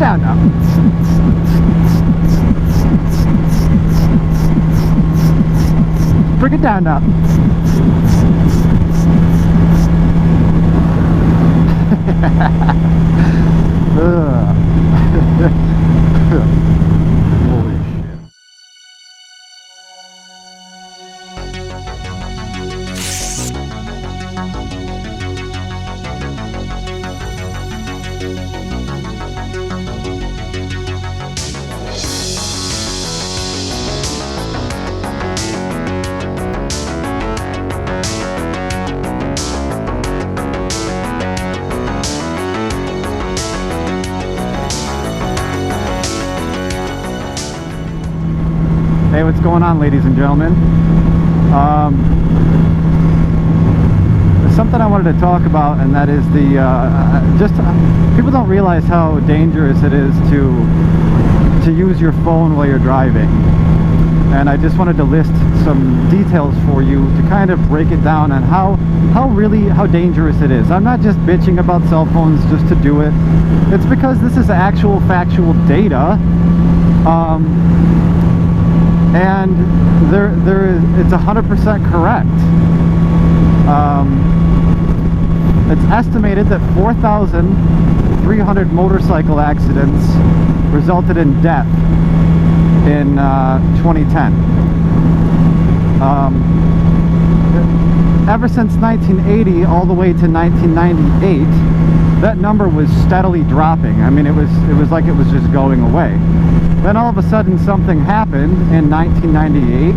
down now. Bring it down now. Holy shit. Hey, what's going on, ladies and gentlemen? There's something I wanted to talk about, and that is the people don't realize how dangerous it is to use your phone while you're driving. And I just wanted to list some details for you to kind of break it down on how dangerous it is. I'm not just bitching about cell phones just to do it. It's because this is actual factual data. And it's 100% correct. It's estimated that 4,300 motorcycle accidents resulted in death in 2010. Ever since 1980 all the way to 1998, that number was steadily dropping. I mean, it was like it was just going away. Then all of a sudden something happened in 1998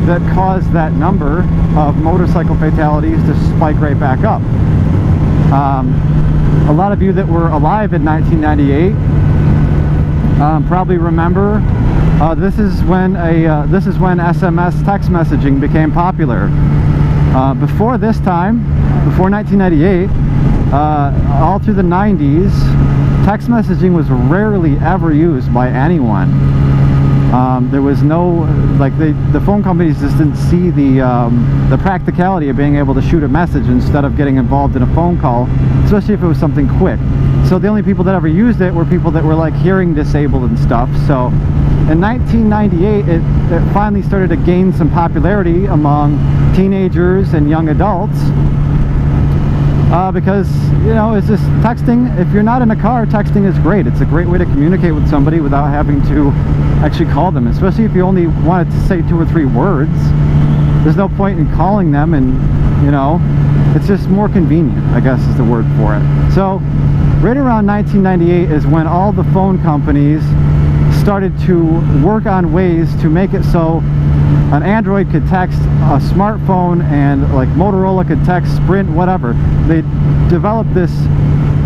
that caused that number of motorcycle fatalities to spike right back up. A lot of you that were alive in 1998 probably remember this is when SMS text messaging became popular. Before this time, before 1998, all through the 90s, text messaging was rarely ever used by anyone. There was no, like, the phone companies just didn't see the practicality of being able to shoot a message instead of getting involved in a phone call, especially if it was something quick. So the only people that ever used it were people that were like hearing disabled and stuff. So in 1998, it finally started to gain some popularity among teenagers and young adults. Because, you know, it's just texting. If you're not in a car, texting is great. It's a great way to communicate with somebody without having to actually call them, especially if you only wanted to say 2 or 3 words. There's no point in calling them, and, you know, it's just more convenient, I guess is the word for it. So right around 1998 is when all the phone companies started to work on ways to make it so an Android could text a smartphone, and like Motorola could text Sprint, whatever. They developed this,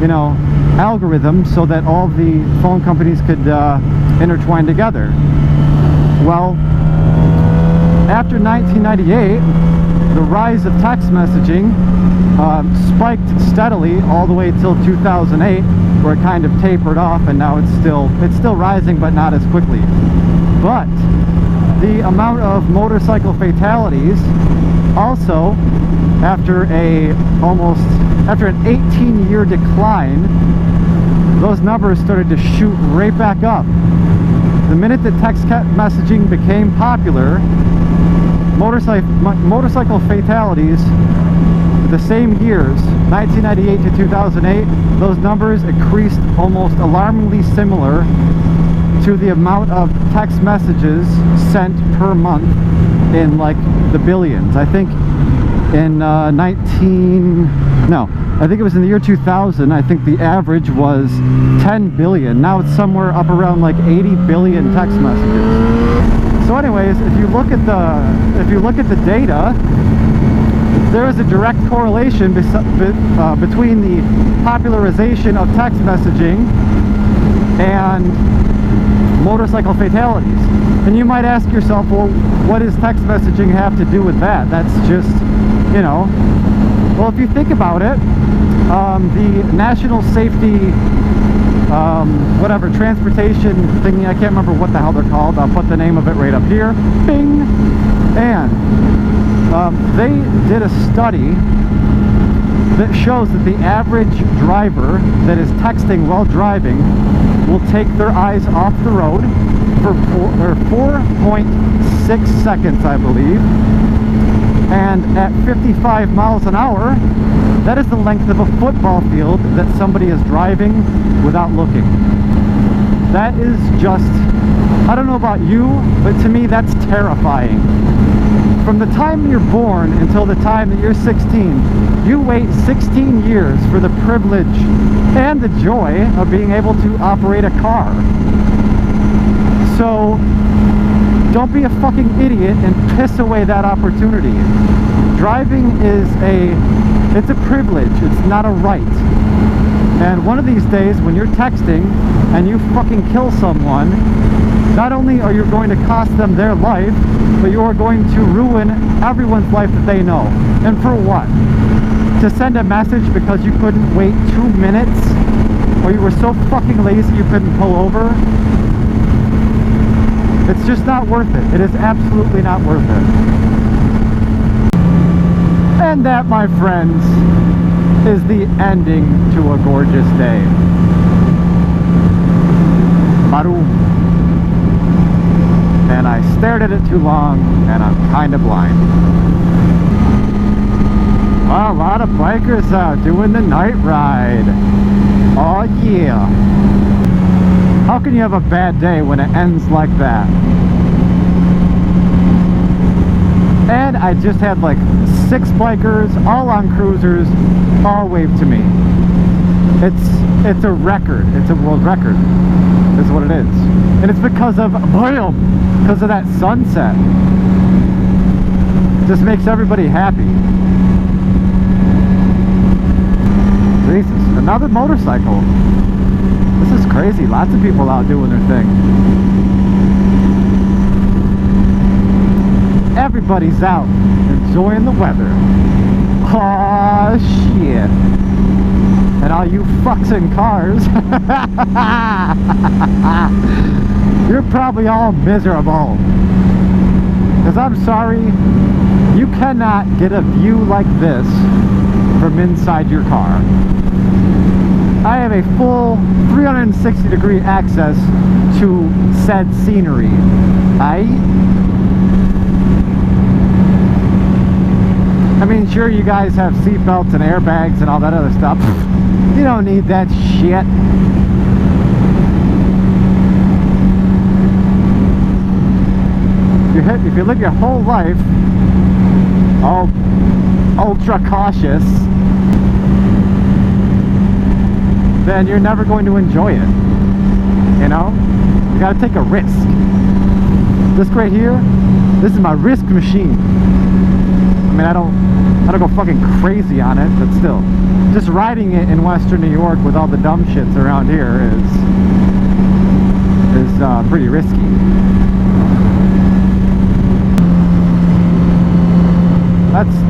you know, algorithm so that all the phone companies could intertwine together. Well, after 1998, the rise of text messaging spiked steadily all the way till 2008, where it kind of tapered off, and now it's still rising, but not as quickly. But the amount of motorcycle fatalities also, after an 18-year decline, those numbers started to shoot right back up. The minute that text messaging became popular, motorcycle fatalities, the same years, 1998 to 2008, those numbers increased almost alarmingly similar to the amount of text messages sent per month, in like the billions. I think in I think it was in the year 2000, I think the average was 10 billion. Now it's somewhere up around like 80 billion text messages. So anyways, if you look at the data, there is a direct correlation between the popularization of text messaging and motorcycle fatalities. And you might ask yourself, well, what does text messaging have to do with that? That's just, you know, well, if you think about it, the national safety whatever transportation thingy, I can't remember what the hell they're called. I'll put the name of it right up here. Bing! And they did a study that shows that the average driver that is texting while driving will take their eyes off the road for 4.6 seconds, I believe. And at 55 miles an hour, that is the length of a football field that somebody is driving without looking. That is just, I don't know about you, but to me that's terrifying. From the time you're born until the time that you're 16, you wait 16 years for the privilege and the joy of being able to operate a car. So don't be a fucking idiot and piss away that opportunity. Driving is it's a privilege, it's not a right. And one of these days when you're texting and you fucking kill someone, not only are you going to cost them their life, but you are going to ruin everyone's life that they know. And for what? To send a message because you couldn't wait 2 minutes? Or you were so fucking lazy you couldn't pull over? It's just not worth it. It is absolutely not worth it. And that, my friends, is the ending to a gorgeous day. Barum. And I stared at it too long, and I'm kind of blind. Well, a lot of bikers out doing the night ride. Oh yeah. How can you have a bad day when it ends like that? And I just had like 6 bikers, all on cruisers, all wave to me. It's a record. It's a world record. Is what it is. And it's because of that sunset. It just makes everybody happy. Jesus, another motorcycle. This is crazy. Lots of people out doing their thing. Everybody's out enjoying the weather. Aw, shit. And all you fucks in cars, you're probably all miserable. Because I'm sorry, you cannot get a view like this from inside your car. I have a full 360-degree access to said scenery. I mean, sure, you guys have seatbelts and airbags and all that other stuff. You don't need that shit. If you live your whole life all ultra cautious, then you're never going to enjoy it. You know? You gotta take a risk. This right here, this is my risk machine. I mean, I don't go fucking crazy on it, but still. Just riding it in Western New York with all the dumb shits around here is pretty risky.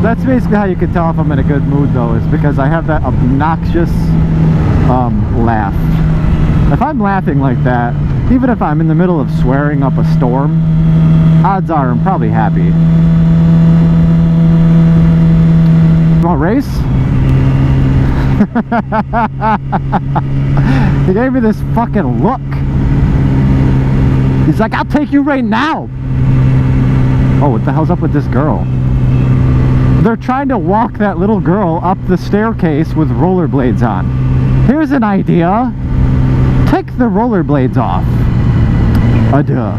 That's basically how you can tell if I'm in a good mood, though, is because I have that obnoxious laugh. If I'm laughing like that, even if I'm in the middle of swearing up a storm, odds are I'm probably happy. You want to race? He gave me this fucking look. He's like, I'll take you right now. Oh, what the hell's up with this girl? They're trying to walk that little girl up the staircase with rollerblades on. Here's an idea. Take the rollerblades off. Duh.